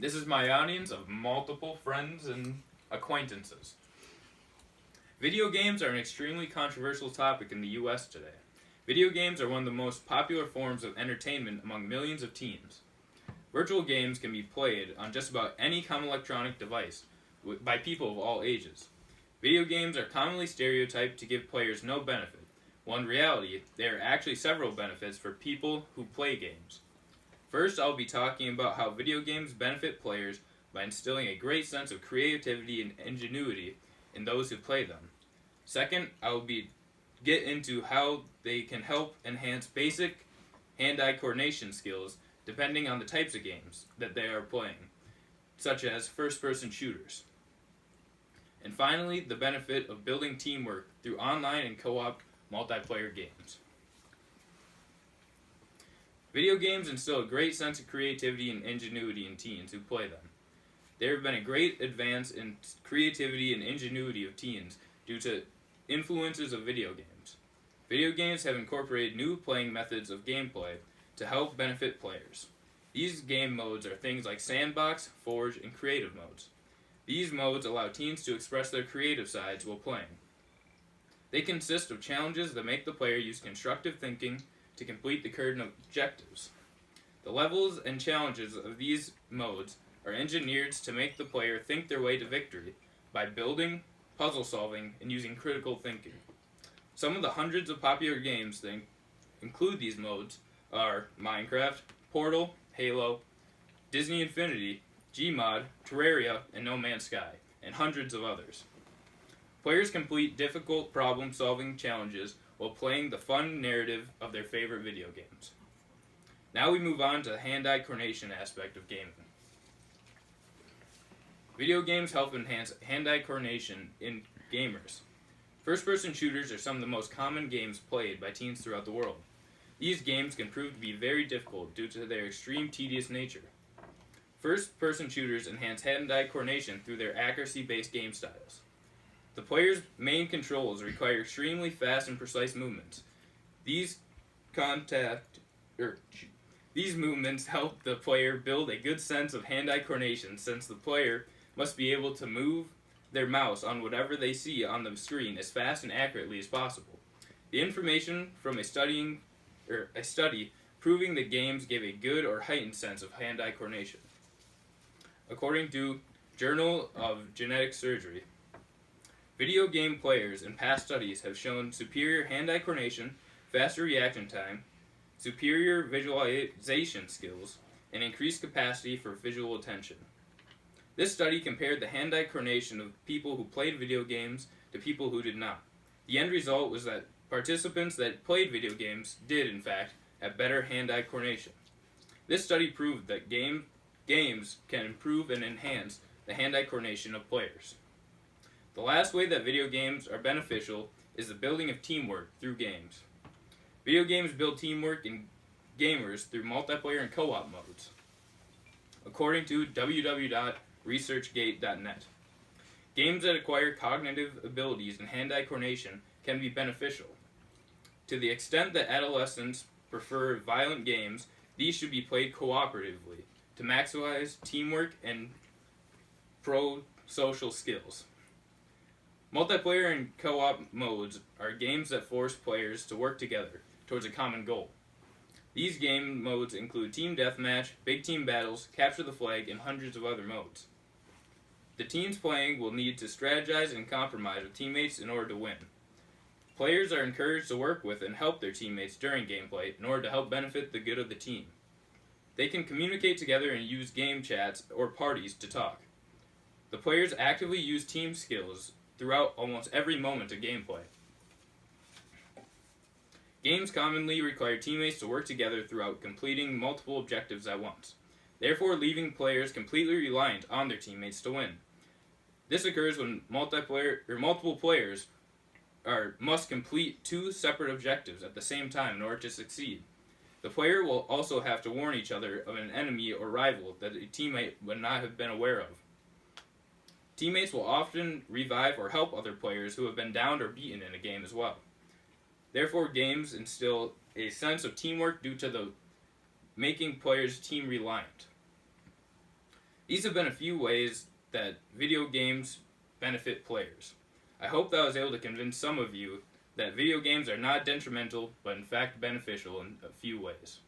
This is my audience of multiple friends and acquaintances. Video games are an extremely controversial topic in the US today. Video games are one of the most popular forms of entertainment among millions of teens. Virtual games can be played on just about any common electronic device by people of all ages. Video games are commonly stereotyped to give players no benefit, while in reality, there are actually several benefits for people who play games. First, I'll be talking about how video games benefit players by instilling a great sense of creativity and ingenuity in those who play them. Second, I will get into how they can help enhance basic hand-eye coordination skills depending on the types of games that they are playing, such as first-person shooters. And finally, the benefit of building teamwork through online and co-op multiplayer games. Video games instill a great sense of creativity and ingenuity in teens who play them. There have been a great advance in creativity and ingenuity of teens due to influences of video games. Video games have incorporated new playing methods of gameplay to help benefit players. These game modes are things like Sandbox, Forge, and Creative modes. These modes allow teens to express their creative sides while playing. They consist of challenges that make the player use constructive thinking to complete the current objectives. The levels and challenges of these modes are engineered to make the player think their way to victory by building, puzzle solving, and using critical thinking. Some of the hundreds of popular games that include these modes are Minecraft, Portal, Halo, Disney Infinity, Gmod, Terraria, and No Man's Sky, and hundreds of others. Players complete difficult problem-solving challenges while playing the fun narrative of their favorite video games. Now we move on to the hand-eye coordination aspect of gaming. Video games help enhance hand-eye coordination in gamers. First-person shooters are some of the most common games played by teens throughout the world. These games can prove to be very difficult due to their extreme tedious nature. First-person shooters enhance hand-eye coordination through their accuracy-based game styles. The player's main controls require extremely fast and precise movements. These movements help the player build a good sense of hand-eye coordination, since the player must be able to move their mouse on whatever they see on the screen as fast and accurately as possible. The information from a study proving that games give a good or heightened sense of hand-eye coordination. According to Journal of Genetic Surgery, video game players in past studies have shown superior hand-eye coordination, faster reaction time, superior visualization skills, and increased capacity for visual attention. This study compared the hand-eye coordination of people who played video games to people who did not. The end result was that participants that played video games did, in fact, have better hand-eye coordination. This study proved that games can improve and enhance the hand-eye coordination of players. The last way that video games are beneficial is the building of teamwork through games. Video games build teamwork in gamers through multiplayer and co-op modes. According to www.researchgate.net, games that acquire cognitive abilities and hand-eye coordination can be beneficial. To the extent that adolescents prefer violent games, these should be played cooperatively to maximize teamwork and pro-social skills. Multiplayer and co-op modes are games that force players to work together towards a common goal. These game modes include Team Deathmatch, Big Team Battles, Capture the Flag, and hundreds of other modes. The teams playing will need to strategize and compromise with teammates in order to win. Players are encouraged to work with and help their teammates during gameplay in order to help benefit the good of the team. They can communicate together and use game chats or parties to talk. The players actively use team skills throughout almost every moment of gameplay. Games commonly require teammates to work together throughout completing multiple objectives at once, therefore leaving players completely reliant on their teammates to win. This occurs when multiple players must complete two separate objectives at the same time in order to succeed. The player will also have to warn each other of an enemy or rival that a teammate would not have been aware of. Teammates will often revive or help other players who have been downed or beaten in a game as well. Therefore, games instill a sense of teamwork due to the making players team reliant. These have been a few ways that video games benefit players. I hope that I was able to convince some of you that video games are not detrimental, but in fact beneficial in a few ways.